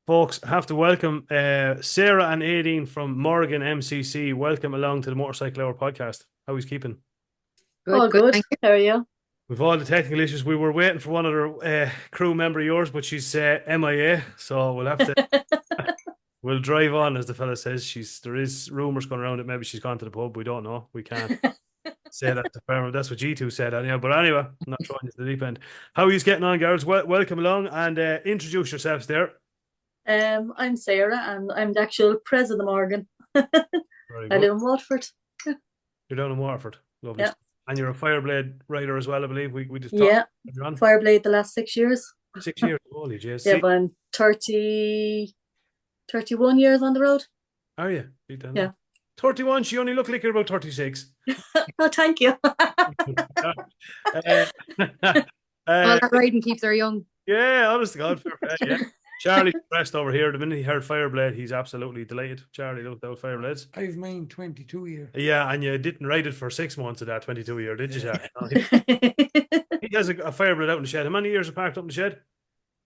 Folks, have to welcome Sarah and Aideen from Morrigan MCC. Welcome along to the Motorcycle Hour podcast. How he's keeping? All Good, good. good. Thank you. How are you? With all the technical issues, we were waiting for one other crew member of yours, but she's MIA, so we'll have to we'll drive on, as the fella says. There is rumours going around that maybe she's gone to the pub. We don't know. We can't say that to firm. That's what G2 said anyhow. But anyway, I'm not throwing you to the deep end. How are you getting on, girls? Welcome along and introduce yourselves there. I'm Sarah, and I'm the actual president of Morgan. Very I good. live in Watford. You're down in Waterford. Lovely. Yeah. And you're a Fireblade rider as well, I believe. We just talked Yeah, earlier on. Fireblade the last 6 years. 6 years. Holy jeez. Yeah, See, but I'm 31 years on the road. are you? Beat that Yeah. now. 31. She only looked like you're about 36. Oh, thank you. Uh, Well, uh, that riding keeps her young. yeah, honest to God, fair play, yeah. Charlie's impressed over here. The minute he heard Fireblade, he's absolutely delighted. Charlie looked out Fireblades. I've mine 22 years. Yeah, and you didn't ride it for 6 months of that 22 year, did you, Charlie? No, he has a Fireblade out in the shed. How many years are parked up in the shed?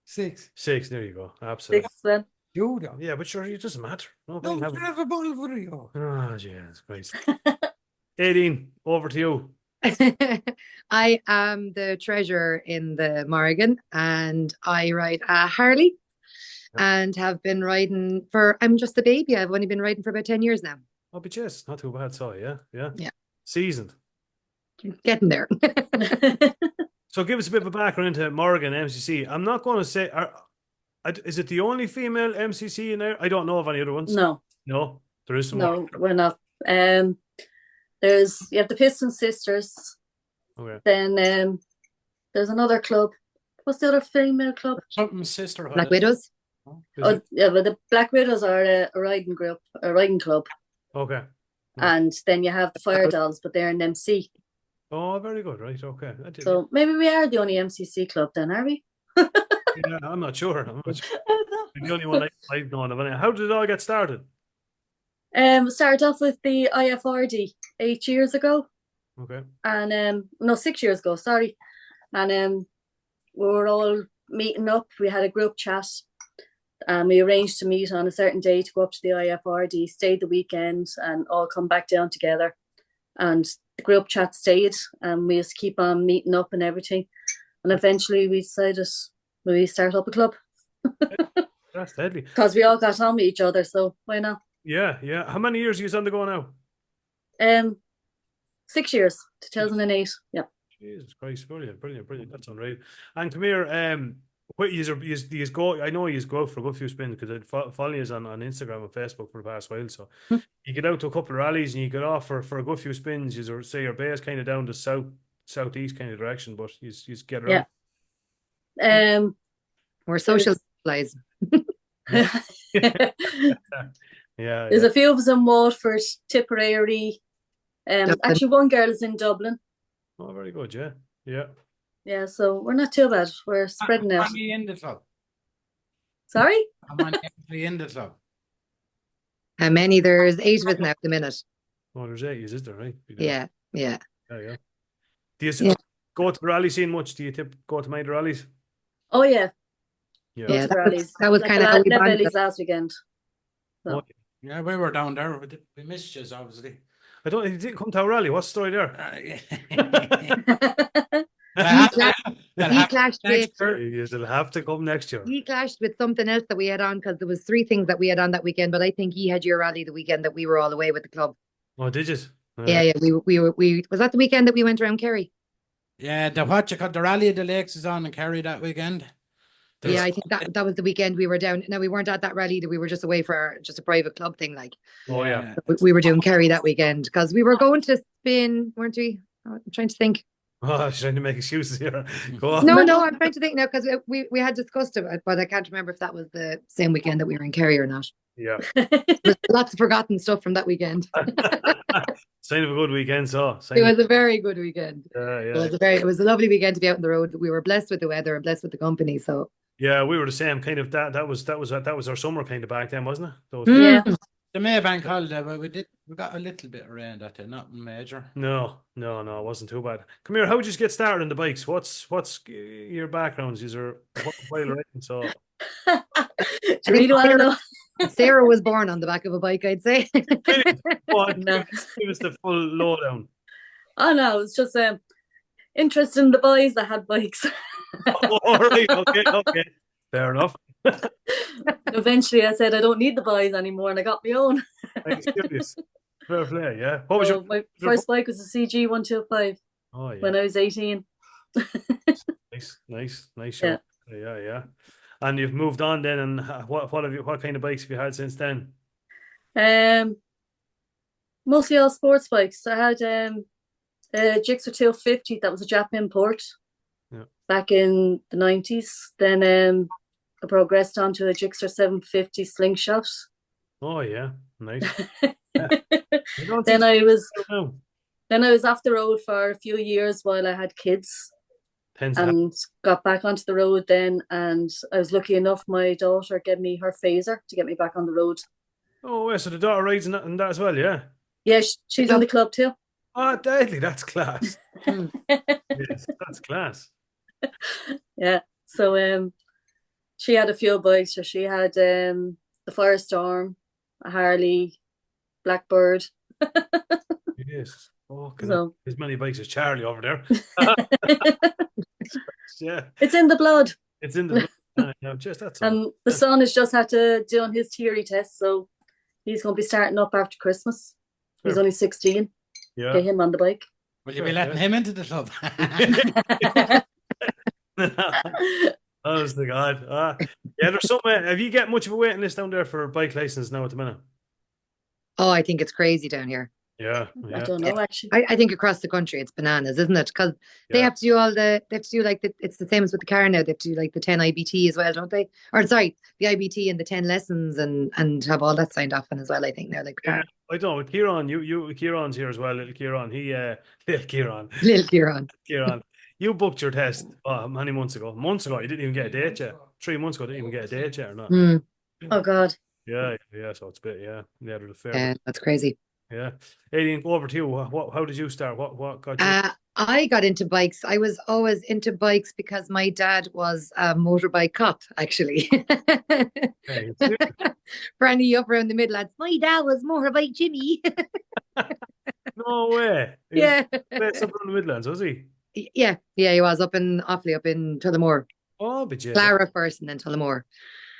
6. 6. There you go. Absolutely. 6 then. You don't. Yeah, but sure, it doesn't matter. No, No, point you having. have a bottle for you. Oh, Jesus Christ. Aideen, over to you. I am the treasurer in the Morrigan and I ride a Harley and have been riding I'm just a baby. I've only been riding for about 10 years now. Oh, but yes, not too bad. So, yeah. Yeah. Seasoned. Getting there. So, give us a bit of a background into Morrigan MCC. I'm not going to say, is it the only female MCC in there? I don't know of any other ones. No, No, there is some more. we're not. You have the Piston Sisters. Okay. Then there's another club. What's the other female club? Something sisterhood. Black Widows. Oh, yeah, but the Black Widows are a riding group, a riding club. Okay. And then you have the Fire Dolls, but they're an MC. Oh, very good. Right. Okay. So maybe we are the only MCC club then, are we? Yeah, I'm not sure. The only one I've known of. How did it all get started? Started off with the IFRD 8 years ago. Okay. And no, 6 years ago, sorry. And we were all meeting up. We had a group chat. And we arranged to meet on a certain day to go up to the IFRD, stay the weekend, and all come back down together. And the group chat stayed, and we just keep on meeting up and everything. And eventually we decided we start up a club. That's deadly. Because we all got on with each other, so why not? Yeah. How many years are you on the go now? 6 years, 2008. Yeah. Jesus Christ, brilliant. That's unreal. And come here, what you go? I know you go out for a good few spins because I follow you on Instagram and Facebook for the past while. So you get out to a couple of rallies and you get off for a good few spins. You say your base kind of down the southeast kind of direction, but you get around. Yeah. We're social supplies. Yeah. There's a few of us in Waterford, Tipperary. Actually, one girl is in Dublin. Oh, very good. Yeah. Yeah, so we're not too bad. We're spreading out. How many in the club? Sorry? How many actually in the club? How many? There's 8 of us now at the minute. Oh, there's 8, is there, right? Yeah. Yeah. Do you go to the rally scene much? Do you go to major rallies? Oh, yeah. Yeah, rallies. that was Like kind of how we Lead bonded. Bellies last weekend. So. Oh, Yeah, we were down there. We missed you, obviously. you didn't come to our rally. What's the story there? He clashed with. You'll have to come next year. He clashed with something else that we had on because there was 3 things that we had on that weekend. But I think he had your rally the weekend that we were all away with the club. Oh, did you? Yeah. We was that the weekend that we went around Kerry. Yeah, the Rally of the Lakes is on in Kerry that weekend. Yeah, I think that was the weekend we were down. No, we weren't at that rally either. We were just away for just a private club thing. Like, oh yeah, we were doing Kerry that weekend because we were going to spin, weren't we? I'm trying to think. Oh, I'm trying to make excuses here. Go on. No, I'm trying to think now because we had discussed it, but I can't remember if that was the same weekend that we were in Kerry or not. Yeah, there's lots of forgotten stuff from that weekend. Sign of a good weekend, so. It was a very good weekend. Yeah. It was a lovely weekend to be out on the road. We were blessed with the weather and blessed with the company. So yeah, we were the same kind of. That was our summer kind of back then, wasn't it? Yeah. The Maybank holiday, but we got a little bit of rain that day, nothing major. No, it wasn't too bad. Come here, how did you get started on the bikes? What's your backgrounds? These are while riding, so. Do you really want to know? Sarah was born on the back of a bike, I'd say. Really? Go on, No. give us the full lowdown. Oh no, it was just interested in the boys that had bikes. All right, okay. Fair enough. Eventually, I said I don't need the boys anymore, and I got my own. I'm serious. Fair play, yeah. What was So your my first bike was a CG 125 Oh yeah, when I was 18. nice show. Yeah. And you've moved on then, and what kind of bikes have you had since then? Mostly all sports bikes. I had a Gixxer 250 that was a Jap import back in the 90s. Then I progressed onto a Gixxer 750 slingshot. Oh yeah, nice. Then I was off the road for a few years while I had kids, and got back onto the road then. And I was lucky enough, my daughter gave me her phaser to get me back on the road. Oh yeah, so the daughter rides in that as well, yeah. Yeah, she's in the club too. Oh, deadly! That's class. Yes, that's class. Yeah. So she had a few bikes. So she had the Firestorm, a Harley, Blackbird. Yes. Oh, as many bikes as Charlie over there. Yeah. It's in the blood. It's in the blood. No, just that's all. And the son has just had to do on his theory test, so he's going to be starting up after Christmas. He's only 16. Yeah. Get him on the bike. Will you be letting him into the club? Honest to God. Yeah, there's something. Have you got much of a waiting list down there for a bike license now at the minute? Oh, I think it's crazy down here. Yeah. I don't know, actually. I think across the country it's bananas, isn't it? Because they have to do it's the same as with the car now. They have to do like the 10 IBT as well, don't they? Or sorry, the IBT and the 10 lessons and have all that signed off on as well, I think now. Like I don't know. With Kieran, Kieran's here as well. Little Kieran. Little Kieran. You booked your test how many months ago? Months ago, you didn't even get a date yet. 3 months ago, didn't even get a date yet or not. Oh God. Yeah, so it's a bit, there's a fair yeah, that's crazy. Yeah. Aileen, go over to you. How did you start? What got you? I got into bikes. I was always into bikes because my dad was a motorbike cop, actually. For any up around the Midlands, my dad was motorbike Jimmy. No way. Yeah. Based up in the Midlands, was he? Yeah, he was awfully up in Tullamore. Oh, but yeah. Clara first and then Tullamore.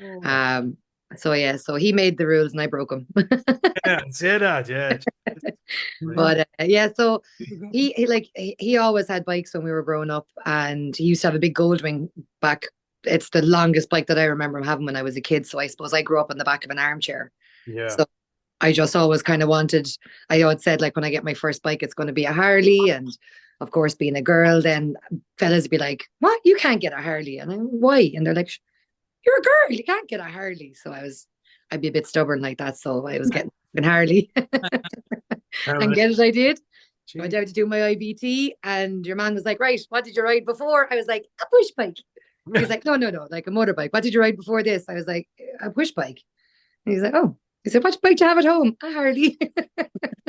Oh. So he made the rules and I broke them. Yeah, say that, yeah. But so he always had bikes when we were growing up, and he used to have a big Goldwing back. It's the longest bike that I remember him having when I was a kid. So I suppose I grew up on the back of an armchair. Yeah. So I just always kind of wanted. I had said like when I get my first bike, it's going to be a Harley, and of course being a girl, then fellas would be like, "What? You can't get a Harley?" And I'm, "Why?" And they're like, "You're a girl, you can't get a Harley." So I'd be a bit stubborn like that. So I was getting a Harley. And get it, I did. I went out to do my IBT, and your man was like, "Right, what did you ride before?" I was like, "A push bike." He was like, no, like a motorbike. "What did you ride before this?" I was like, "A push bike." And he's like, "Oh." He said, "What bike do you have at home?" "A Harley."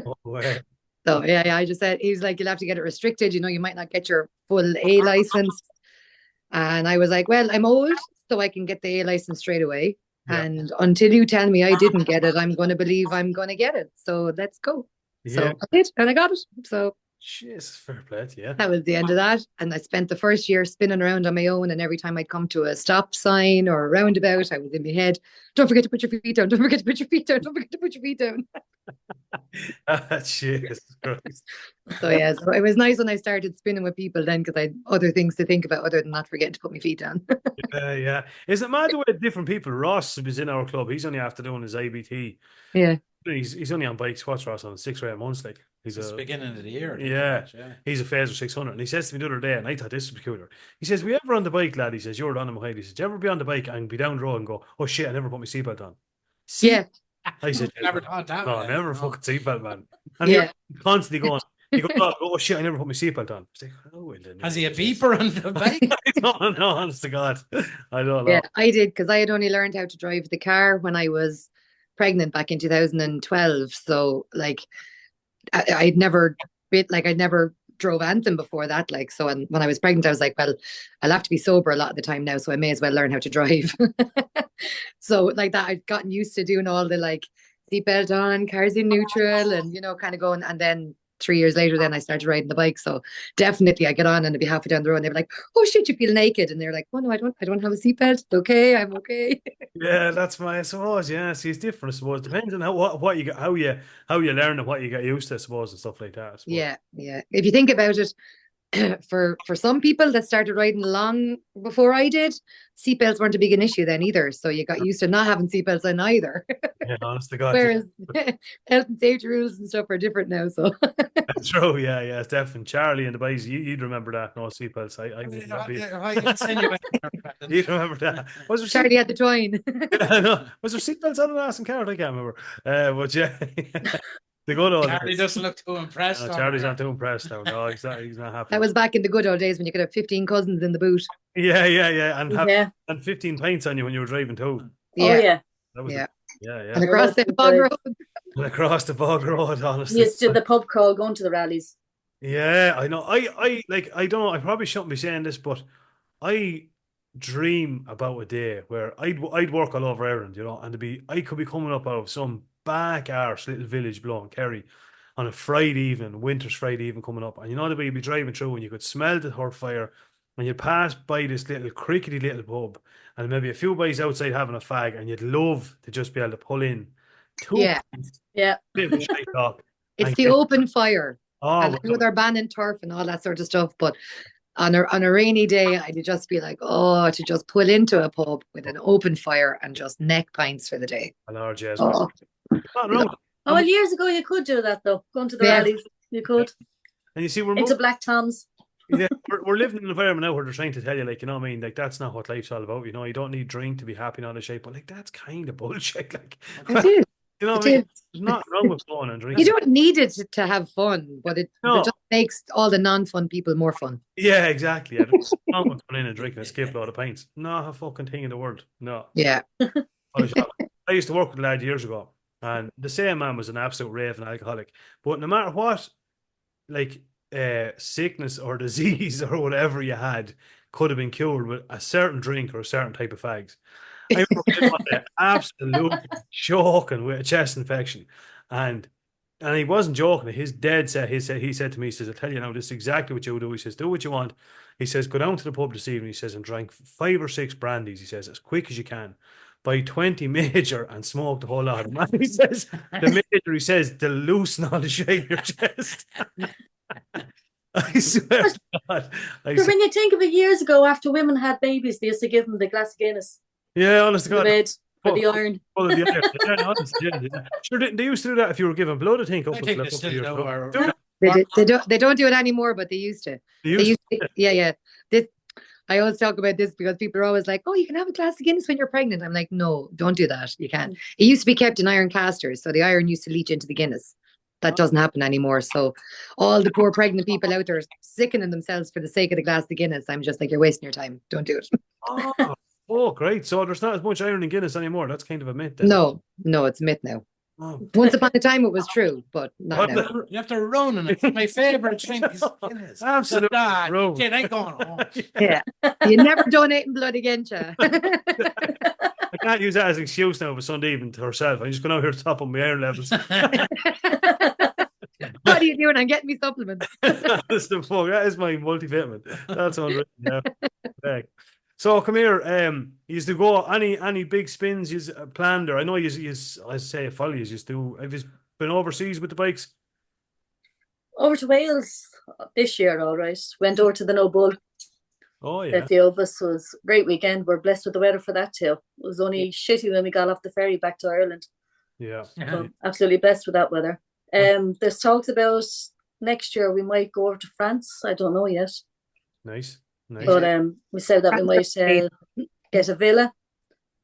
Oh, wow. So yeah, I just said, he's like, "You'll have to get it restricted. You might not get your full A license." And I was like, "Well, I'm old, so I can get the A license straight away. Yeah. And until you tell me I didn't get it, I'm going to believe I'm going to get it. So let's go." Yeah. So I did, and I got it. So Jesus, fair play, yeah. That was the end of that. And I spent the first year spinning around on my own. And every time I'd come to a stop sign or a roundabout, I was in my head, "Don't forget to put your feet down. Don't forget to put your feet down. Don't forget to put your feet down." Jesus Christ. So yeah, so it was nice when I started spinning with people then, because I had other things to think about other than not forgetting to put my feet down. Yeah. Is it mad the way different people? Ross was in our club. He's only after doing his IBT. Yeah. He's only on bikes. What's Ross on 6 or 8 months? Like it's the beginning of the year. Yeah. He's a Phaser 600, and he says to me the other day, and I thought this was peculiar. He says, "We ever on the bike, lad?" He says, "You're on the He says, "Do you ever be on the bike and be down the road and go, 'Oh shit, I never put my seatbelt on'?" Yeah. I said, "Never thought that." No, never fucking seatbelt, man. And you're constantly going. He goes, "Oh shit, I never put my seatbelt on." Like, "Oh, well, then." Has he a beeper on the bike? I don't know, honest to God. I don't know. Yeah, I did, because I had only learned how to drive the car when I was pregnant back in 2012. So like I'd never drove Anthem before that. Like, so when I was pregnant, I was like, well, I'll have to be sober a lot of the time now, so I may as well learn how to drive. So like that, I'd gotten used to doing all the like seatbelt on, cars in neutral, and kind of going. And then 3 years later, then I started riding the bike. So definitely, I get on and I'd be halfway down the road, and they'd be like, "Oh shit, you feel naked?" And they're like, "Oh no, I don't have a seatbelt. It's okay, I'm okay." Yeah, that's my, I suppose. Yeah, see, it's different. I suppose depends on what you got, how you learn and what you get used to, I suppose, and stuff like that. I suppose. Yeah, yeah. If you think about it, for some people that started riding long before I did, seatbelts weren't a big an issue then either. So you got used to not having seatbelts in either. Yeah, honest to God, Whereas health and safety rules and stuff are different now. So that's true. Yeah, yeah, it's definitely Charlie and the boys. You'd remember that. No seatbelts. I would not be. You'd remember that. Was there Charlie had the twine. yeah, no. Was there seatbelts on an Aston car? I can't remember. But yeah, the good old Charlie days. doesn't look too impressed. No, Charlie's not too impressed now. No, he's not happy. That was back in the good old days when you could have 15 cousins in the boot. Yeah, yeah, yeah, and Yeah. and 15 pints on you when you were driving too. Oh yeah. That was Yeah. yeah, And yeah. across the bog road. And across the bog road, honestly. Used to do the pub crawl going to the rallies. Yeah, I know. I like. I don't know. I probably shouldn't be saying this, but I dream about a day where I'd work all over Ireland, and I could be coming up out of some back arse little village below in Kerry on a Friday evening, winter's Friday evening coming up, and the way you'd be driving through and you could smell the hot fire, and you'd pass by this little crickety little pub, and maybe a few boys outside having a fag, and you'd love to just be able to pull in two Yeah. pints, Yeah. bit of shite talk. It's and the get- open fire. Oh, And I know they're banning turf and all that sort of stuff, but on a rainy day, I'd just be like, oh, to just pull into a pub with an open fire and just neck pints for the day. a large yes. Oh, Not wrong. Oh, well, years ago you could do that though. Going to the Yeah. rallies, you could. And you see, we're Into moving, Black Tom's. yeah, we're living in an environment now where they're trying to tell you, like, what I mean, like, that's not what life's all about. You don't need drink to be happy and all the shape, but like, that's kind of bullshit. Like, I do. what I I mean? do. There's nothing wrong with going and drinking. You don't need it to have fun, but it No. just makes all the non-fun people more fun. Yeah, exactly. Yeah, there's nothing wrong with going in and drinking a skip load of pints. Not a fucking thing in the world. No. Yeah. I used to work with a lad years ago, and the same man was an absolute raving alcoholic. But no matter what, like, sickness or disease or whatever you had could have been cured with a certain drink or a certain type of fags. I remember him one day absolutely choking with a chest infection, and he wasn't joking. His dad said he said to me, he says, "I tell you now, this is exactly what you do." He says, "Do what you want." He says, "Go down to the pub this evening." He says, "And drank 5 or 6 brandies." He says, "As quick as you can. Buy 20 major and smoke the whole lot." And he says, the major, he says, "To loosen all the shit in your chest." I swear to God. But when you think of it, years ago, after women had babies, they used to give them the glass of Guinness, Yeah, honest to the God. bed, or the iron. Full of the iron. Yeah, honest, yeah. Sure, they used to do that if you were given blood, I think, up I until think a they couple still of years do, ago. or- Do They don't do it anymore, but they used to. they They used used to, yeah. I always talk about this because people are always like, "Oh, you can have a glass of Guinness when you're pregnant." I'm like, "No, don't do that. You can't." It used to be kept in iron casters, so the iron used to leach into the Guinness. That doesn't happen anymore. So all the poor pregnant people out there sickening themselves for the sake of the glass of Guinness, I'm just like, you're wasting your time. Don't do it. Oh, great. So there's not as much iron in Guinness anymore. That's kind of a myth then. No, it's a myth now. Oh. Once upon a time it was true, but not What now. the- You have to ruin it. My favorite drink is Guinness. Absolute God, ruin. kid, ain't going home. Yeah. You never donating blood again, cha. I can't use that as an excuse now for Sunday evening to herself. I'm just going out here to top up my iron levels. What are you doing? I'm getting me supplements. That's the fuck. That is my multivitamin. That's unwritten. Yeah. Okay. So come here. You used to go any big spins you planned, or I know you I say follow you used to. Have you been overseas with the bikes? Over to Wales this year, all right. Went over to the No Bull. Oh A yeah. few of us. Was a great weekend. We're blessed with the weather for that too. It was only shitty when we got off the ferry back to Ireland. Yeah. So absolutely blessed with that weather. There's talks about next year we might go over to France. I don't know yet. Nice. Nice. But we said that we might get a villa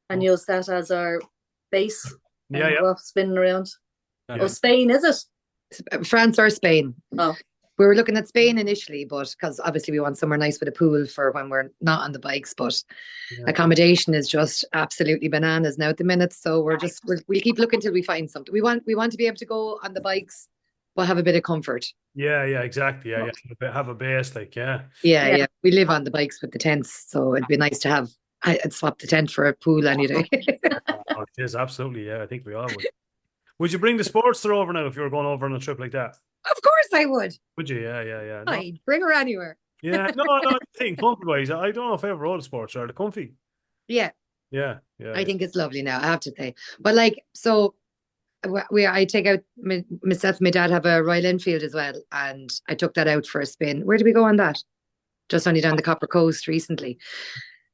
and Oh. use that as our base and Yeah, yeah. go off spinning around. Yeah. Oh, Spain, is it? France or Spain? Oh. We were looking at Spain initially, but because obviously we want somewhere nice with a pool for when we're not on the bikes. But Yeah. accommodation is just absolutely bananas now at the minute. So we'll keep looking till we find something. We want to be able to go on the bikes, but have a bit of comfort. Yeah, exactly. Yeah, yeah. Have a base, like, yeah. Yeah. Yeah. We live on the bikes with the tents, so it'd be nice to have I'd swap the tent for a pool any day. Oh, it is absolutely, yeah. I think we all would. Would you bring the Sportster over now if you were going over on a trip like that? Of course I would. Would you? Yeah. No, I'd bring her anywhere. yeah, no. I think comfy-wise, I don't know if I ever rode a Sportster. Are they comfy? Yeah, Yeah. I think it's lovely now, I have to say. But like, so I take out myself and my dad have a Royal Enfield as well, and I took that out for a spin. Where did we go on that? Just only down the Copper Coast recently.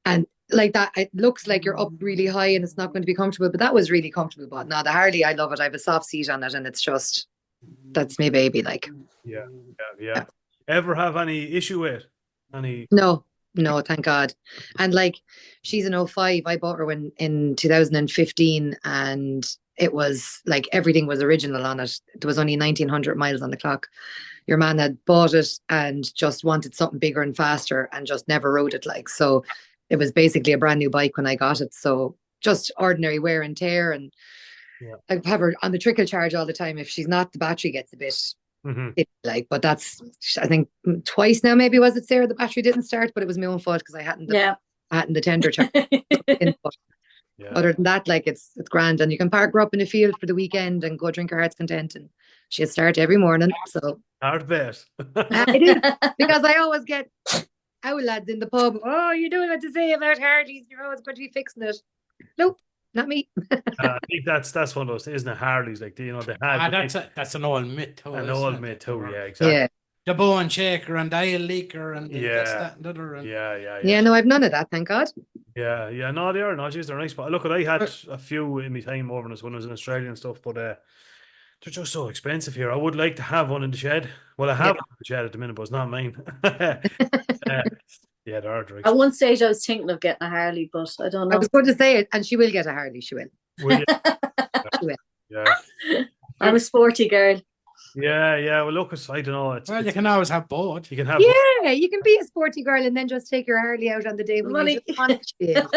And like that, it looks like you're up really high and it's not going to be comfortable, but that was really comfortable. But no, the Harley, I love it. I have a soft seat on it, and it's just, that's my baby. Like, Yeah. Ever have any issue with it? Any? no, thank God. And like, she's an '05. I bought her in 2015, and it was like everything was original on it. There was only 1900 miles on the clock. Your man had bought it and just wanted something bigger and faster and just never rode it. Like, so it was basically a brand new bike when I got it. So just ordinary wear and tear. And I have her on the trickle charge all the time. If she's not, the battery gets a bit like, but that's, I think twice now, maybe was it, Sarah? The battery didn't start, but it was my own fault because I hadn't the tender charge. Other than that, like, it's grand, and you can park her up in the field for the weekend and go drink her heart's content, and she'll start every morning. So hard bet. it is, because I always get our lads in the pub. Oh, you don't know what to say about Harleys. You're always going to be fixing it. Nope, not me. I think that's one of those, isn't it? Harleys, like, you know, they had. That's an old myth too. An old myth too. Yeah, exactly. Yeah. The bone shaker and dial leaker and Yeah. this, that, and the other. And Yeah, no, I've none of that, thank God. Yeah, no, they are not. They're nice. But look, I had a few in my time over when I was in Australia and stuff, but they're just so expensive here. I would like to have one in the shed. Well, I have one in the shed at the minute, but it's not mine. Yeah, they are. At one stage, I was thinking of getting a Harley, but I don't know. I was going to say it, and she will get a Harley. She will. Will you? She will. Yeah. I'm a sporty girl. Yeah. Well, look, I don't know. Well, you can always have both. You can have. Yeah, you can be a sporty girl and then just take your Harley out on the day when Money. you want it.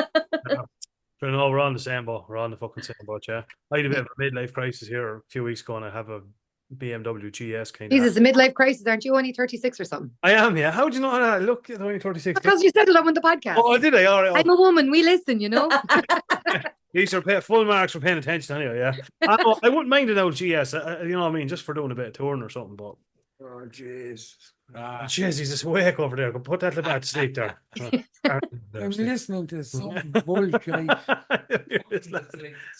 But no, we're on the same boat. We're on the fucking same boat, yeah. I had a bit of a midlife crisis here a few weeks ago, and I have a BMW GS kind of. Jesus, a midlife crisis, aren't you? Only 36 or something? I am, yeah. How do you know that? Look, I'm only 36. Because you said it on the podcast. Oh, did I? All right. I'm a woman. We listen, you know. These are full marks for paying attention anyway, yeah. I wouldn't mind an old GS, you know what I mean, just for doing a bit of touring or something, but oh, jeez. Jeez, he's just awake over there. Go put that little back to sleep there. I'm listening to some bullshit.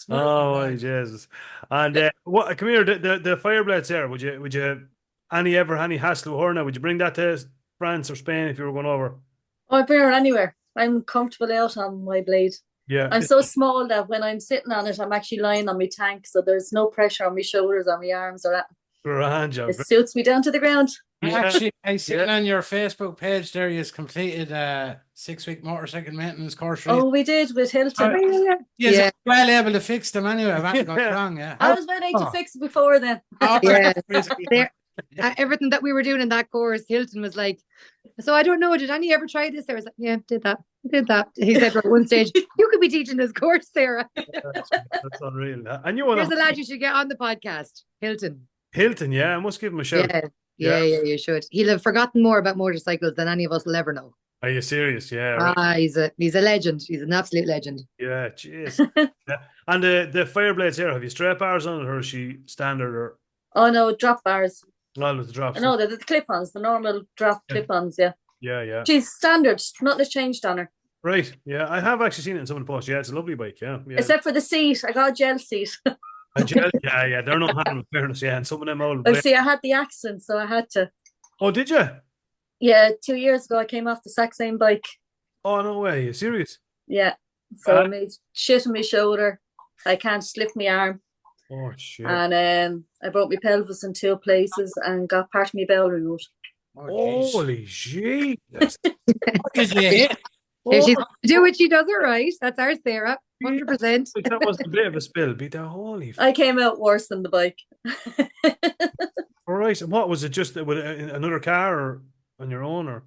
Oh my Jesus! And what? Come here, the Fireblades there. Would you any hassle with her now? Would you bring that to France or Spain if you were going over? I'd bring her anywhere. I'm comfortable out on my blade. Yeah, I'm so small that when I'm sitting on it, I'm actually lying on my tank, so there's no pressure on my shoulders, on my arms, or that. grand job. It suits me down to the ground. Actually, I seen on your Facebook page there, you've completed a 6-week motorcycle maintenance course. Oh, we did with Hilton. Yeah. Well able to fix them anyway. If anything goes wrong, yeah. I was ready to fix it before then. Everything that we were doing in that course, Hilton was like, so I don't know, did any ever try this? I was like, yeah, did that. He said at one stage, you could be teaching this course, Sarah. That's unreal. And Here's a lad you should get on the podcast, Hilton. Yeah, I must give him a shout. Yeah, you should. He'll have forgotten more about motorcycles than any of us will ever know. Are you serious? Yeah. Right. He's a legend. He's an absolute legend. Yeah, jeez. Yeah. And the Fireblades here, have you straight bars on it, or is she standard, or? Oh no, drop bars. All with the drops. No, the clip-ons, the normal drop clip-ons. Yeah. Yeah. She's standard. Nothing has changed on her. Right. Yeah, I have actually seen it in some of the posts. Yeah, it's a lovely bike. Yeah. Except for the seat, I got a gel seat. Yeah, they're not harm in fairness. Yeah, and some of them old. Well, see, I had the accident, so I had to. Oh, did you? Yeah, 2 years ago, I came off the exact same bike. Oh no way! Are you serious? Yeah. So I made shit in my shoulder. I can't lift my arm. Oh shit! And I broke my pelvis in 2 places and got part of my bell removed. Holy shit! If she's do what she does it right, that's our Sarah, 100%. That was a bit of a spill. Be that holy. I came out worse than the bike. All right. And what was it? Just with another car or on your own, or?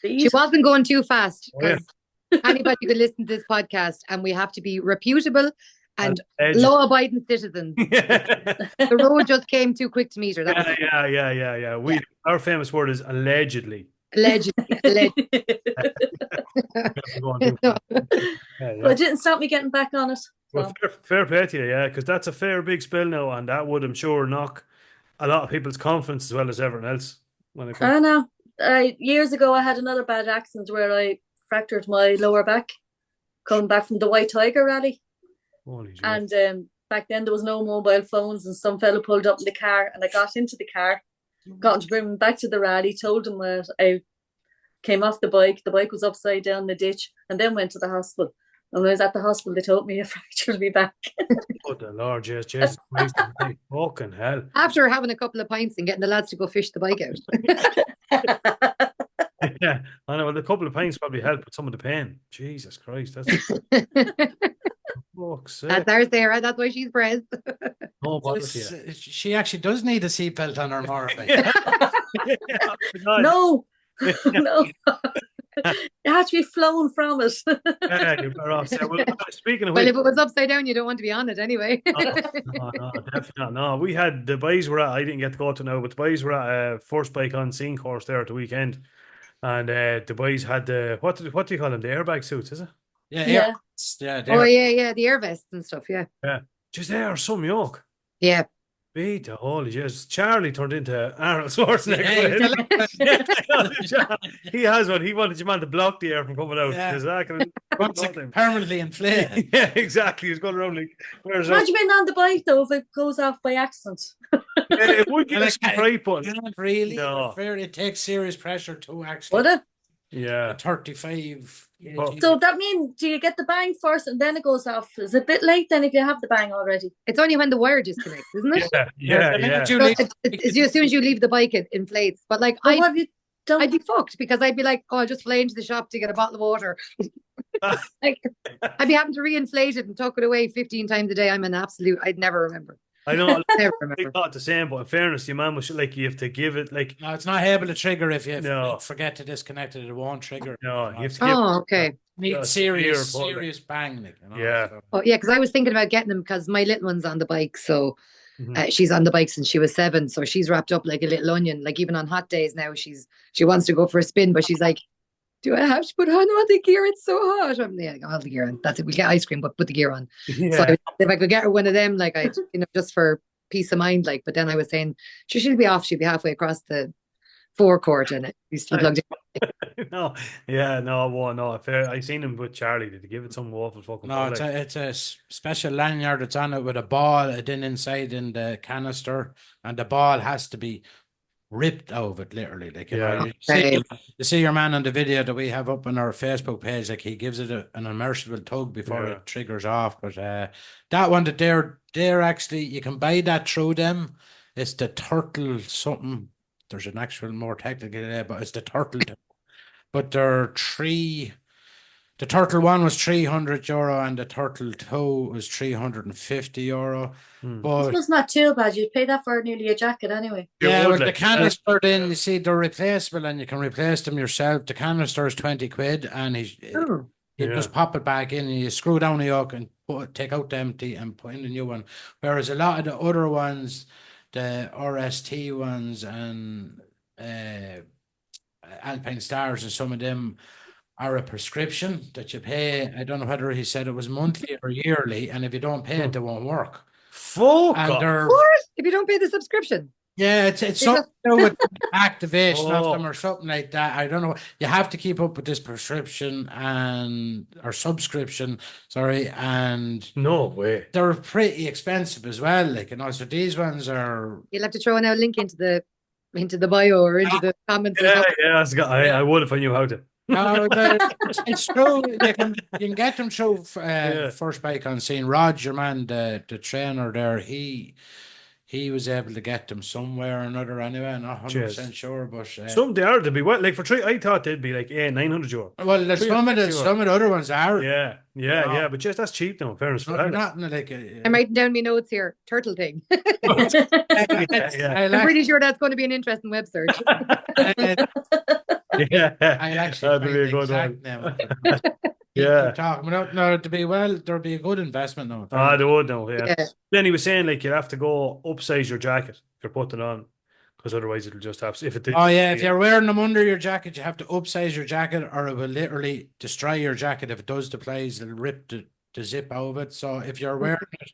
She wasn't going too fast. Anybody could listen to this podcast, and we have to be reputable and law-abiding citizens. The road just came too quick to meet her. Yeah. Our famous word is allegedly. Allegedly. Yeah, But it didn't stop me getting back on it. well, So. fair play to you, yeah, because that's a fair big spill now, and that would, I'm sure, knock a lot of people's confidence as well as everything else when it comes. I know. Years ago, I had another bad accident where I fractured my lower back coming back from the White Tiger rally. Holy shit. And back then, there was no mobile phones, and some fella pulled up in the car, and I got into the car, got to bring him back to the rally, told him that I came off the bike was upside down in the ditch, and then went to the hospital. And when I was at the hospital, they told me I fractured my back. Oh, the Lord, yes, Jesus Christ, fucking hell. After having a couple of pints and getting the lads to go fish the bike out. Yeah, I know. Well, a couple of pints probably help with some of the pain. Jesus Christ, that's fuck's sake. That's our Sarah. That's why she's pressed. No bother to you. She actually does need a seatbelt on her motorbike. Yeah. No, no. It has to be flown from it. Yeah, you're better off. Well, speaking of Well, which, if it was upside down, you don't want to be on it anyway. no, definitely not. No, we had the boys were at. I didn't get to go to now, but the boys were at first bike on scene course there at the weekend, and the boys had the what do you call them? The airbag suits, is it? Yeah. Oh yeah, the air vests and stuff. Yeah, Just they are some yoke. yeah. Beat the holy Jesus. Charlie turned into Arnold Schwarzenegger. He has one. He wanted your man to block the air from coming out. Yeah. Exactly. Permanently inflated. Yeah, exactly. He's going around like, where's Imagine being on the bike though if it goes off by accident. it would give Like, us some right button. Not really. No. It takes serious pressure to actually. Would it? Yeah. 35. So that means, do you get the bang first and then it goes off? Is it a bit late then if you have the bang already? It's only when the wire disconnects, isn't it? Yeah. So as soon as you leave the bike, it inflates. But like, What have you done? I'd be fucked because I'd be like, oh, I'll just fly into the shop to get a bottle of water. Like, I'd be having to reinflate it and tuck it away 15 times a day. I'm an absolute, I'd never remember. I know. Never It's remember. not the same, but in fairness, your man was like, you have to give it like, No, it's not able to trigger if you No. forget to disconnect it. It won't trigger. no, you have to give Oh, okay. Need Yeah, serious severe, bang. Like, you know, Yeah. so. Oh, yeah, because I was thinking about getting them because my little one's on the bike. So Mhm. she's on the bike since she was 7. So she's wrapped up like a little onion. Like even on hot days now, she wants to go for a spin, but she's like, do I have to put on all the gear? It's so hot. I'm like, I'll have the gear on. That's it. We'll get ice cream, but put the gear on. So Yeah. if I could get her one of them, like I, just for peace of mind, like. But then I was saying she'll be off. She'll be halfway across the forecourt, and she's still plugged in. No, yeah, no, well, no, fair. I seen him with Charlie. Did he give it some awful fucking? No, it's a special lanyard that's on it with a ball then inside in the canister, and the ball has to be ripped out of it, literally. Like, you know, you see your man on the video that we have up on our Facebook page, like he gives it an immersible tug before it triggers off. But that one that they're actually, you can buy that through them. It's the turtle something. There's an actual more technical there, but it's the turtle. But they're the turtle one was €300 and the turtle 2 was €350. But It's not too bad. You'd pay that for nearly a jacket anyway. yeah, with the canister then, you see, they're replaceable and you can replace them yourself. The canister is 20 quid and you just pop it back in and you screw down the yoke and take out the empty and put in the new one. Whereas a lot of the other ones, the RST ones and Alpine Stars and some of them are a prescription that you pay. I don't know whether he said it was monthly or yearly, and if you don't pay it, they won't work. Fuck And off. they're If you don't pay the subscription. yeah, it's something to do with activation of Oh. them or something like that. I don't know. You have to keep up with this prescription or subscription, sorry, and No way. they're pretty expensive as well. Like, you know, so these ones are You'll have to throw a link into the bio or into the comments. Or Yeah, something. I would if I knew how to. no, it's true. You can get them through First Bike on Scene. Rod, your man, the trainer there, he was able to get them somewhere or another anyway. I'm not 100% sure, but Some they are to be what, like for I thought they'd be like €900. well, some of the other ones are. Yeah, but just that's cheap now. In fairness, for that. Not like I'm writing down my notes here. Turtle thing. Yeah. I'm pretty sure that's going to be an interesting web search. Yeah, I actually that'd find be a the good exact one. name. Yeah. Talking about no, to be well, there'll be a good investment now. Ah, they would know. Yeah. Yeah. Then he was saying like you'd have to go upsize your jacket if you're putting it on because otherwise it'll just have. If it did, Oh yeah, if you're wearing them under your jacket, you have to upsize your jacket, or it will literally destroy your jacket. If it does the plays, it'll rip the zip out of it. So if you're wearing it,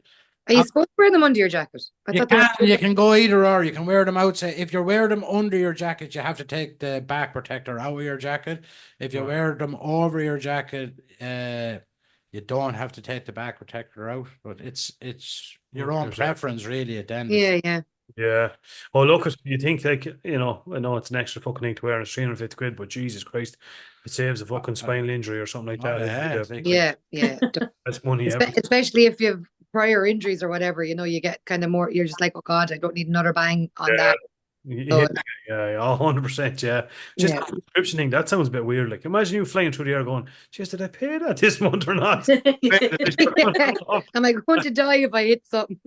Are you supposed to wear them under your jacket? I thought you can go either or. You can wear them outside. If you wear them under your jacket, you have to take the back protector out of your jacket. If you wear them over your jacket, you don't have to take the back protector out. But it's your own preference, really. At the end. Yeah. Yeah. Well, look, you think like, I know it's an extra fucking thing to wear and it's 350 quid, but Jesus Christ, it saves a fucking spinal injury or something like that. Yeah. That's money. Especially if you have prior injuries or whatever, you get kind of more, you're just like, oh God, I don't need another bang on that. Yeah, 100%. Yeah, just the subscription thing, that sounds a bit weird. Like, imagine you flying through the air going, "Geez, did I pay that this month or not?" Am I going to die if I hit something?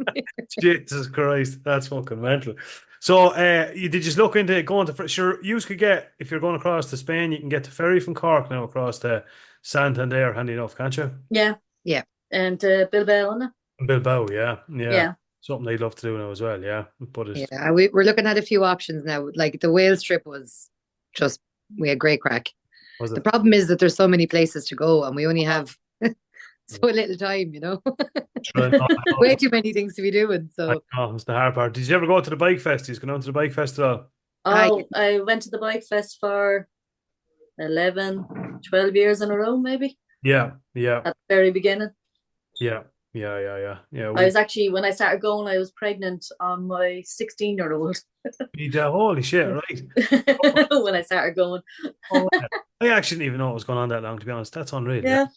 Jesus Christ, that's fucking mental. So, you did just look into going to? Sure, you could get, if you're going across to Spain, you can get the ferry from Cork now across to Santander, handy enough, can't you? Yeah. And Bilbao, isn't it? Bilbao, yeah. Something they'd love to do now as well, yeah. But we're looking at a few options now. Like the Wales trip was just, we had great crack. The problem is that there's so many places to go and we only have so little time, way too many things to be doing. So it's the hard part. Did you ever go to the bike fest? Did you go down to the bike fest at all? I went to the bike fest for 11, 12 years in a row, maybe. Yeah. At the very beginning. Yeah. I was actually, when I started going, I was pregnant on my 16-year-old. Holy shit, right? When I started going. I actually didn't even know it was going on that long, to be honest. That's unreal. Yeah.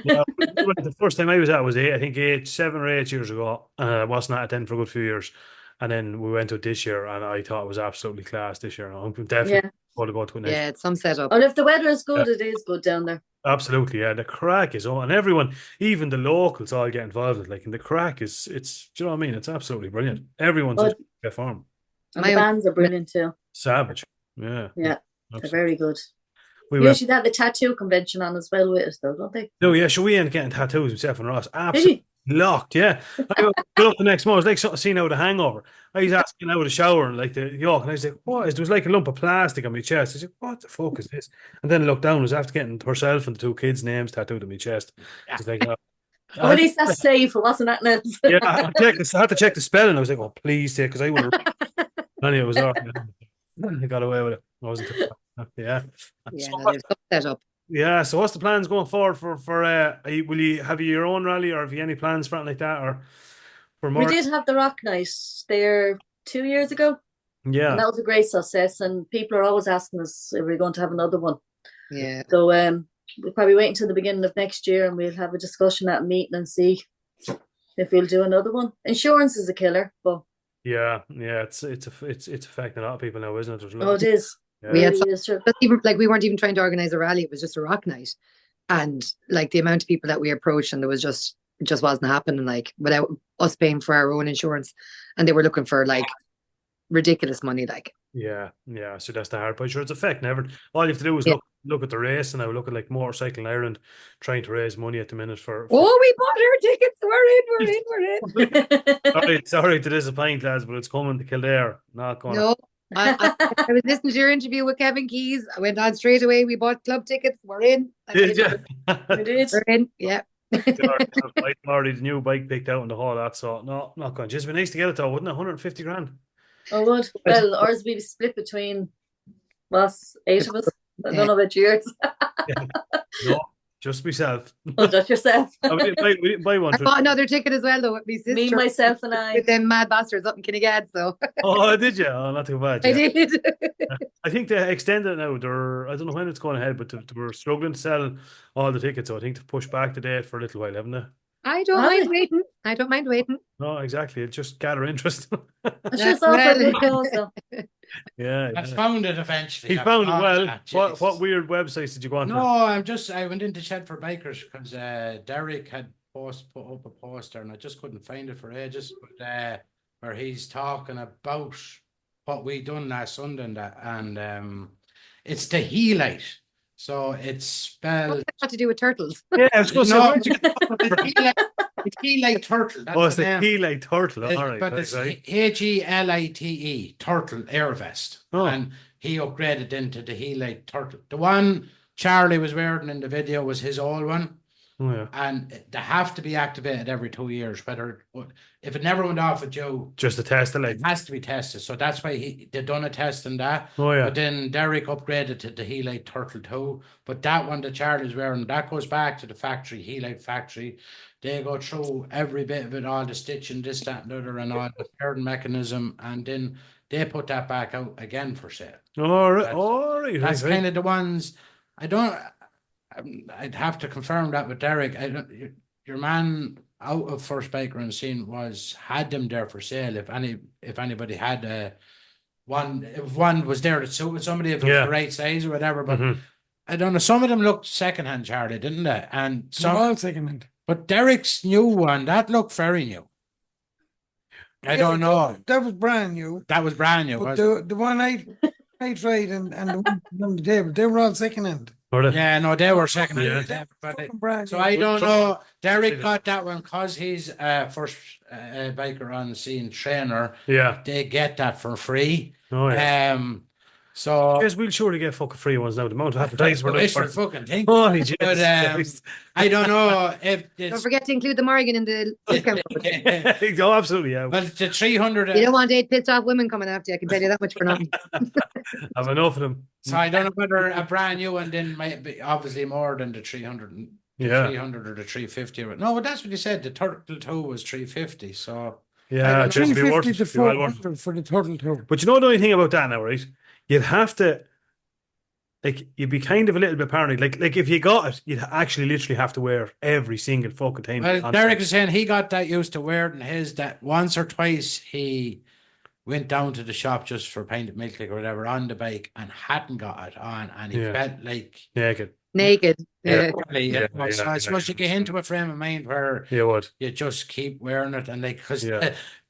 The first time I was at was 7 or 8 years ago. I wasn't at it then for a good few years. And then we went to it this year, and I thought it was absolutely class this year. I'm definitely going to go to it next. Yeah, it's some setup. And if the weather is good, it is good down there. Absolutely, yeah. The crack is on, and everyone, even the locals, all get involved in it. Like, and the crack do you know what I mean? It's absolutely brilliant. Everyone's in their form. And the bands are brilliant too. Savage, yeah. They're very good. Usually they have the tattoo convention on as well with us, though, don't they? No, yeah. So we ended up getting tattoos myself and Ross. Absolutely locked, yeah. I got up the next morning. It was like something seen out of The Hangover. I was asking out of the shower and like the York, and I was like, "What is?" There was like a lump of plastic on my chest. I was like, "What the fuck is this?" And then I looked down. I was after getting herself and the two kids' names tattooed on my chest. It's like, at least that's safe. It wasn't that nuts. Yeah, I had to check the spelling. I was like, "Oh, please take," because I would have. Anyway, it was all right. I got away with it. I wasn't. Yeah. There's some setup. Yeah, so what's the plans going forward for will you have your own rally, or have you any plans for anything like that, or for more? We did have the rock night there 2 years ago. Yeah. And that was a great success, and people are always asking us if we're going to have another one. Yeah. So we'll probably wait until the beginning of next year and we'll have a discussion at a meeting and see if we'll do another one. Insurance is a killer, but yeah, it's affecting a lot of people now, isn't it? It is. Yeah. We had even like we weren't even trying to organize a rally. It was just a rock night, and like the amount of people that we approached, and it just wasn't happening. Like without us paying for our own insurance, and they were looking for like ridiculous money. Like yeah. So that's the hard part. Sure, it's affecting everything. All you have to do is look at the race, and I look at like Motorcycle in Ireland trying to raise money at the minute for. Oh, we bought our tickets. We're in. Sorry to disappoint, lads, but it's coming to Kildare. Not going. No. I was listening to your interview with Kevin Keys. I went on straight away. We bought club tickets. We're in. We did. We're in. Yeah. Already the new bike picked out and the whole that. So no, not going. Just be nice to get it though, wouldn't it? 150 grand. Oh, would. Well, ours we split between us, 8 of us. I don't know about yours. No, just myself. Oh, just yourself. We didn't buy one. I bought another ticket as well, though, with my sister. Me, myself, and I. With them mad bastards up in Kinnegad, so. Oh, did you? Oh, not too bad. Yeah. I did. I think they extended it now. I don't know when it's going ahead, but they were struggling to sell all the tickets, so I think they've pushed back the date for a little while, haven't they? I don't mind waiting. No, exactly. It'll just gather interest. Yeah. I found it eventually. He found it well. What weird websites did you go on? No, I went into Shed for Bikers because Derek had put up a poster and I just couldn't find it for ages. But where he's talking about what we done last Sunday and it's the Helite. So it's spelled. What's that got to do with turtles? Yeah, I was going to say. It's Helite Turtle. That's Oh, it's the the name. Helite Turtle. It- All right. but it's Helite Turtle Air Vest. Oh. And he upgraded into the Helite Turtle. The one Charlie was wearing in the video was his old one. Oh, yeah. And they have to be activated every 2 years. If it never went off with you, Just a test, like. it has to be tested. So that's why they done a test in that. Oh, yeah. But then Derek upgraded to the Helite Turtle 2. But that one that Charlie's wearing, that goes back to the factory, Helite factory. They go through every bit of it, all the stitching, this, that, and the other, and all the pairing mechanism, and then they put that back out again for sale. All right. That's- All right. That's right. kind of the ones. I'd have to confirm that with Derek. Your man out of First Baker and Scene had them there for sale. If anybody had one, if one was there to suit with somebody, if it was the right size or whatever. But I don't know. Some of them looked secondhand, Charlie, didn't they? And some all secondhand. But Derek's new one that looked very new. I don't know. That was brand new. That was brand new. But the one I tried and the one on the table, they were all secondhand. Yeah, no, they were secondhand. Yeah. So I don't know. Derek got that one because he's First Biker on Scene trainer. Yeah. They get that for free. Oh, yeah. So yes, we'll surely get fucking free ones now. The amount of advertising we're for fucking thing. Holy Jesus. But I don't know if Don't forget to include the Morrigan in the discount code. Oh, absolutely, yeah. But the 300. You don't want 8 pissed off women coming after you. I can tell you that much for nothing. I've enough of them. So I don't know whether a brand new one then might be obviously more than the 300. Yeah. 300 or the 350. No, but that's what you said. The Turtle 2 was 350. So yeah, just be worth it. For the Turtle 2. But you know the only thing about that now, right? You'd have to, like, you'd be kind of a little bit paranoid. Like if you got it, you'd actually literally have to wear every single fucking time. Well, Derek is saying he got that used to wearing his, that once or twice he went down to the shop just for painted milk or whatever on the bike and hadn't got it on, and he felt like naked. Yeah. So I Yeah. suppose you get into a frame of mind where You would. you just keep wearing it, and like, because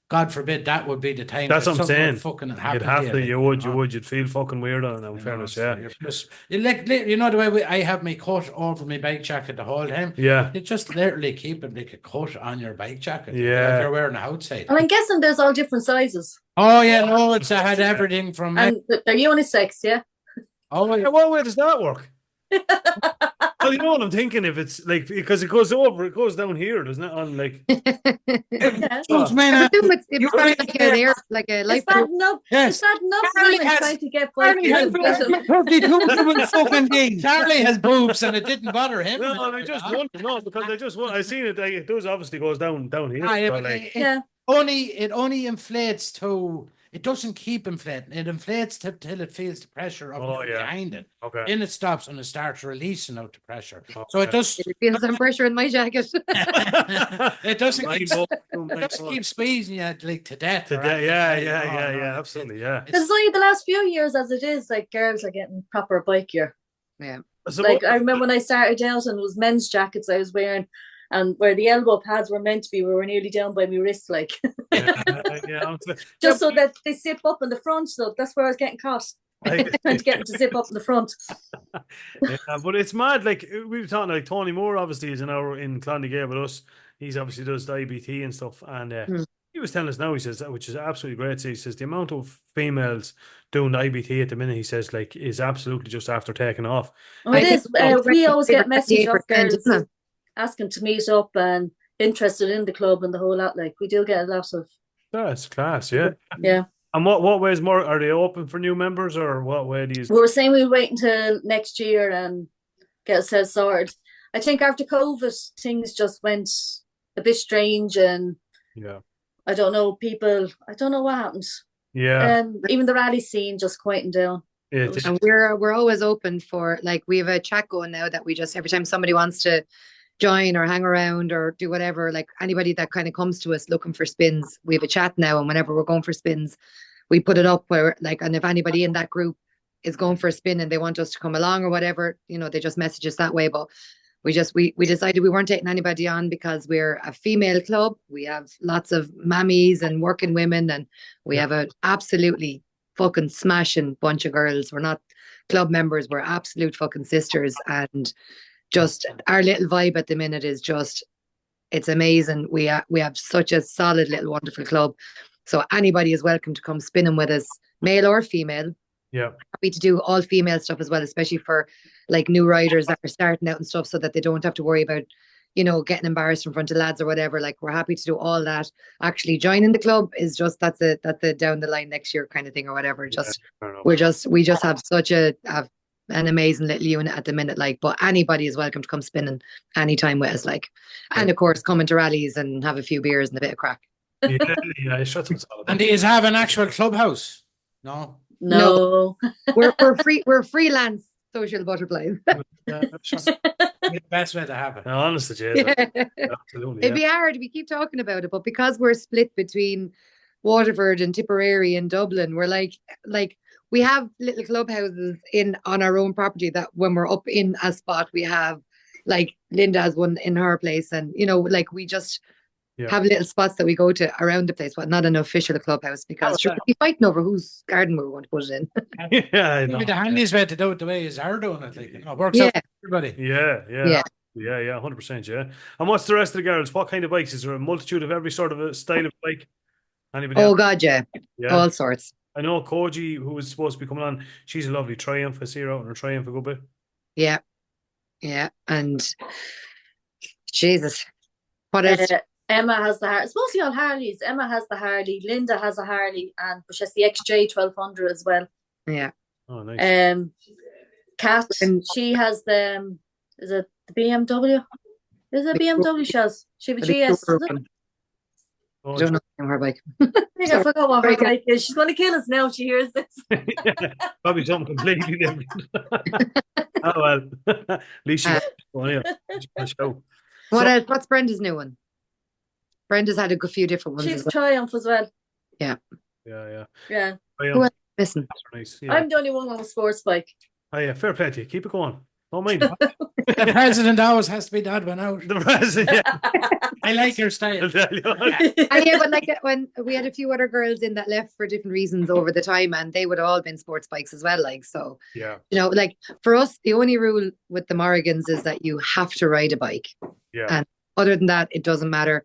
God forbid that would be the time. That's that what I'm something saying. would fucking You'd happen have to. like, You would. You'd feel fucking weird on it. In fairness, so yeah. you're just, you know the way I have my coat over my bike jacket the whole time. Yeah. You just literally keep it like a coat on your bike jacket. Yeah. Like you're wearing it outside. And I'm guessing there's all different sizes. Oh yeah, no, I had everything from. And they're unisex, yeah? Oh Yeah, what way does that work? Well, you know what I'm thinking. If it's like, because it goes down here, doesn't it? On like, Yeah. Those men I are- assume it's You probably right like there. an air, like a It's life. bad enough. Yes. It's bad enough Charlie women has- trying to get Charlie has bike. 32 different fucking things. Charlie has boobs and it didn't bother him. no, I just wonder. No, because I just want. I seen it. Like, it does obviously goes down here. Ah, yeah, so, but like, Yeah. it only inflates to. It doesn't keep inflating. It inflates till it feels the pressure of behind it. okay. Then it stops and it starts releasing out the pressure. Okay. So it does. It feels some pressure in my jacket. It doesn't keep. Mind It doesn't keep squeezing you like to death. or Today, anything. yeah, absolutely, yeah. Because it's only the last few years as it is, like girls are getting proper bike gear. Yeah. So Like I remember when I started out and it was men's jackets I was wearing, and where the elbow pads were meant to be, we were nearly down by my wrist, like just so that they zip up in the front. So that's where I was getting caught. Trying to get them to zip up in the front. Yeah, but it's mad. Like we were talking, like Tony Moore obviously is an hour in Clondigay with us. He's obviously does the IBT and stuff, and he was telling us now. He says, which is absolutely great. So he says the amount of females doing the IBT at the minute, he says, like, is absolutely just after taking off. Oh, it is. We always get messages of 58%, girls isn't it? asking to meet up and interested in the club and the whole lot. Like we do get a lot of That's class, yeah. yeah. And what ways more are they open for new members, or what way do you? We were saying we'll wait until next year and get ourselves sorted. I think after COVID, things just went a bit strange, and Yeah, I don't know, I don't know what happened. yeah. Even the rally scene just quieting down. And we're always open for, like, we have a chat going now that we just, every time somebody wants to join or hang around or do whatever, like anybody that kind of comes to us looking for spins, we have a chat now, and whenever we're going for spins, we put it up where, like, and if anybody in that group is going for a spin and they want us to come along or whatever, you know, they just message us that way. But we decided we weren't taking anybody on because we're a female club. We have lots of mammies and working women, and we have a absolutely fucking smashing bunch of girls. We're not club members, we're absolute fucking sisters, and just our little vibe at the minute is just It's amazing. We have such a solid little wonderful club. So anybody is welcome to come spinning with us, male or female. Yeah. Happy to do all female stuff as well, especially for like new riders that are starting out and stuff, so that they don't have to worry about, you know, getting embarrassed in front of lads or whatever. Like, we're happy to do all that. Actually joining the club is just that's a down the line next year kind of thing or whatever. Just we just have such an amazing little unit at the minute, like, but anybody is welcome to come spinning anytime with us, like, and of course coming to rallies and have a few beers and a bit of crack. Yeah, shut them. And do you have an actual clubhouse? No. No. We're freelance social butterflies. The best way to have it. No, honestly, Jay. Absolutely. It'd be hard. We keep talking about it, but because we're split between Waterford and Tipperary and Dublin, we're like we have little clubhouses on our own property that when we're up in a spot, we have, like, Linda has one in her place, and you know, like, we just have little spots that we go to around the place, but not an official clubhouse, because we'll be fighting over whose garden we're going to put it in. Yeah, I know. Maybe the handiest way to do it the way is are doing it. Like, you know, it works out for everybody. Yeah, 100%. Yeah. And what's the rest of the girls? What kind of bikes? Is there a multitude of every sort of a style of bike? Anybody else? God, yeah, all sorts. I know Koji, who was supposed to be coming on, she's a lovely Triumph. I see her out in her Triumph a good bit. Yeah, and Jesus, what else? Emma has the Harley. It's mostly all Harleys. Emma has the Harley. Linda has a Harley, and she has the XJ 1200 as well. Yeah. Oh, nice. Kat, she has the. Is it the BMW? Is it BMW? She has. She have a GS. I don't know her bike. I think I forgot what her bike is. She's going to kill us now if she hears this. Probably something completely different. Oh well, at least she's going show. What else? What's Brenda's new one? Brenda's had a good few different ones. She's Triumph as well. Yeah. Who else missing? Nice. I'm the only one on a sports bike. Oh yeah, fair play to you. Keep it going. Don't mind. The president always has to be the odd one out. The president. I like your style. And but like when we had a few other girls in that left for different reasons over the time, and they would have all been sports bikes as well. Like, so, you know, like for us, the only rule with the Morrigans is that you have to ride a bike. Yeah. And other than that, it doesn't matter.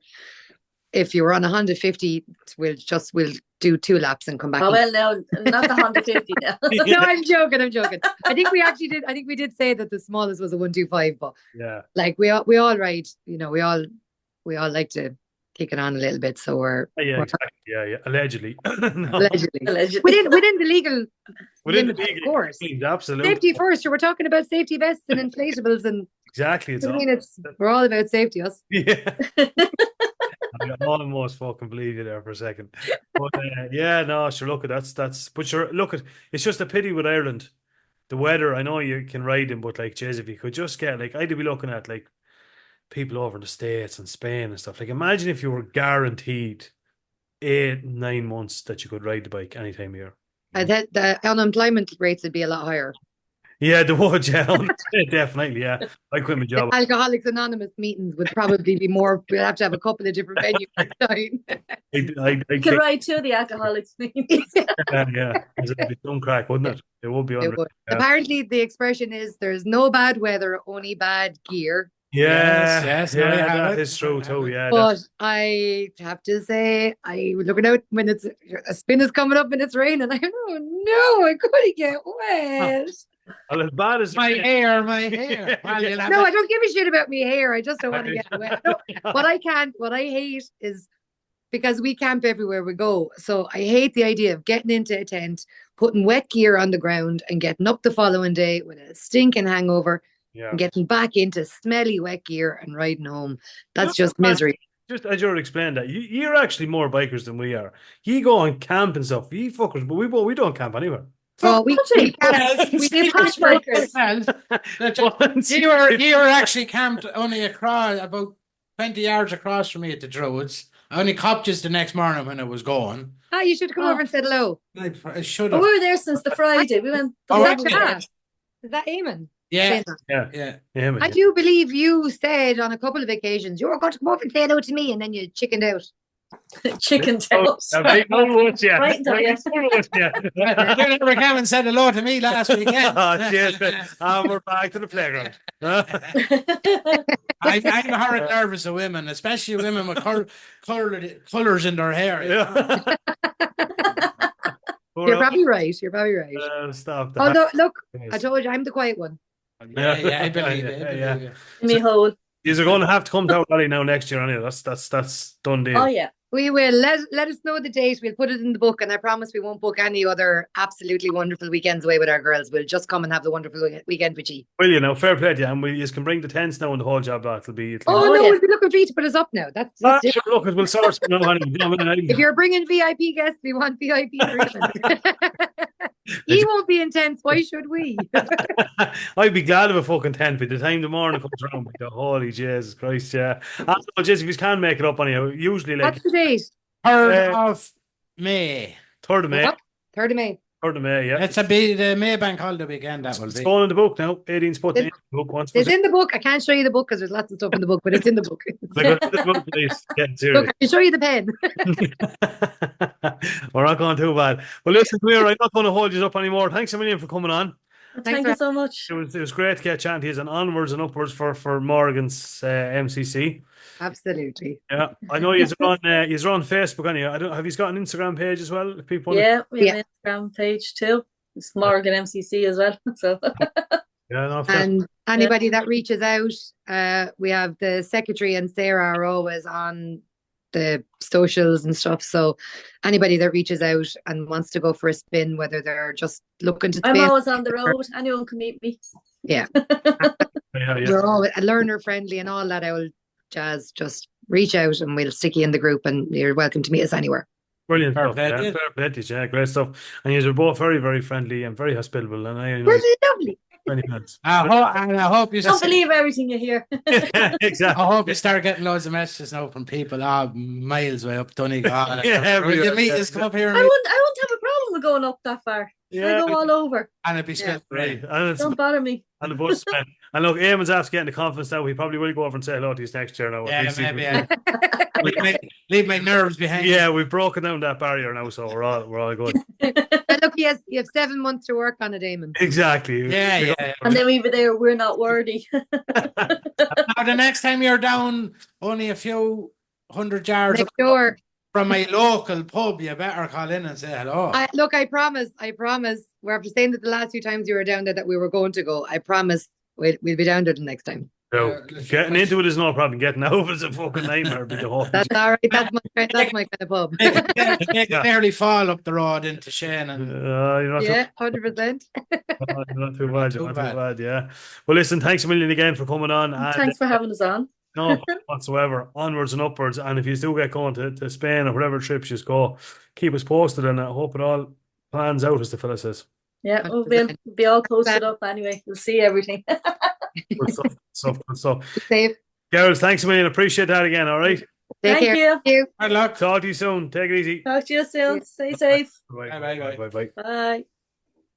If you were on a Honda 50, we'll do 2 laps and come back. Oh, well, no, not the Honda 50 now. No, I'm joking. I think we did say that the smallest was a 125, but like we all ride, you know, we all like to kick it on a little bit. So we're exactly. Allegedly. Allegedly. Within the legal limits, of course. Absolutely. Safety first. We're talking about safety vests and inflatables and exactly. We're all about safety, us. Yeah. I almost fucking believe you there for a second. But sure, look, that's but sure, look, it's just a pity with Ireland. The weather, I know you can ride them, but like, jeez, if you could just get, like, I'd be looking at like people over in the States and Spain and stuff. Like, imagine if you were guaranteed 8-9 months that you could ride the bike any time of year. The unemployment rates would be a lot higher. Yeah, the would, definitely, yeah. I quit my job. Alcoholics Anonymous meetings would probably be more. We'll have to have a couple of different venues next time. You could ride to the alcoholics meetings. Yeah. It'd be some crack, wouldn't it? It would be. Apparently, the expression is "there's no bad weather, only bad gear." Yes, that is true too. Yeah, but I have to say, I'm looking out when a spin is coming up and it's raining. I go, oh no, I couldn't get wet. Well, as bad as my hair. Well, no, I don't give a shit about my hair. I just don't want to get wet. No, what I hate is, because we camp everywhere we go. So I hate the idea of getting into a tent, putting wet gear on the ground and getting up the following day with a stinking hangover and getting back into smelly wet gear and riding home. That's just misery. Just as you explained that, you're actually more bikers than we are. You go on camp and stuff. You fuckers, but we don't camp anywhere. Oh, we did patchworkers. You were actually camped only about 20 yards across from me at the Druids. I only copped just the next morning when it was going. You should have come over and said hello. I should have. We were there since the Friday. We went. Is that Eamon? Yeah. I do believe you said on a couple of occasions you were going to come over and say hello to me, and then you chickened out. Chicken toast. Right now, yes. They came and said hello to me last weekend. Cheers, and we're back to the playground. I'm horrid nervous of women, especially women with colours in their hair. Yeah. You're probably right. Stop that. Although, look, I told you I'm the quiet one. Yeah, I believe it. Me whole. You're going to have to come to our rally now next year, anyway. That's done deal. Oh yeah. We will. Let us know the date. We'll put it in the book, and I promise we won't book any other absolutely wonderful weekends away with our girls. We'll just come and have the wonderful weekend with you. Well, you know, fair play to you. And you can bring the tents now and the whole job. It'll be. Oh, no, we'll be looking for you to put us up now. That's sure, look, we'll sort it. If you're bringing VIP guests, we want VIP treatment. He won't be intense. Why should we? I'd be glad of a fucking tent by the time the morning comes around. Holy Jesus Christ, yeah. Jess, if you can make it up anyhow, usually like. What's the date? 3rd of May. 3rd of May. What? 3rd of May. 3rd of May, yeah. It's the May bank holiday weekend. That will be. It's going in the book now. 18's put in the book once. It's in the book. I can't show you the book because there's lots of stuff in the book, but it's in the book. Look, I can show you the pen. We're not going too bad. Well, listen, I'm not going to hold you up anymore. Thanks a million for coming on. Thank you so much. It was great to get chatting to you, and onwards and upwards for Morrigan's MCC. Absolutely. Yeah, I know you're on Facebook. Have you got an Instagram page as well? If people we have an Instagram page too. It's Morrigan MCC as well. So and anybody that reaches out, we have the secretary and Sarah are always on the socials and stuff. So anybody that reaches out and wants to go for a spin, whether they're just looking to, I'm always on the road. Anyone can meet me. Yeah, we're all learner friendly and all that old jazz. Just reach out and we'll stick you in the group, and you're welcome to meet us anywhere. Brilliant. Yeah, great stuff. And you're both very, very friendly and very hospitable. And I know lovely. I hope you don't believe everything you hear. Exactly. I hope you start getting loads of messages now from people miles way up Donegal. You meet us, come up here. I wouldn't have a problem with going up that far. I go all over. And it'd be spent right. Don't bother me. And the bus man. And look, Eamon's after getting the confidence now. He probably will go over and say hello to you next year now. Yeah, maybe. Leave my nerves behind. Yeah, we've broken down that barrier now, so we're all good. And look, you have 7 months to work on it, Eamon. Exactly. Yeah. And then we're not worthy. Now, the next time you're down only a few 100 yards next door from my local pub, you better call in and say hello. I promise. We're after saying that the last few times you were down there that we were going to go. I promise we'll be down there the next time. So getting into it is no problem. Getting over is a fucking nightmare. That's all right. That's my kind of pub. Make nearly fall up the road into Shane. And... 100%. You're not too bad. You're not too bad. Yeah. Well, listen. Thanks a million again for coming on. And thanks for having us on. No whatsoever. Onwards and upwards. And if you do get going to Spain or whatever trips you go, keep us posted. And I hope it all plans out, as the fella says. Yeah, we'll be all posted up anyway. We'll see everything. Good stuff. Safe. Girls, thanks a million. Appreciate that again. All right. Thank you. Good luck. Talk to you soon. Take it easy. Talk to you soon. Stay safe. Bye. Bye.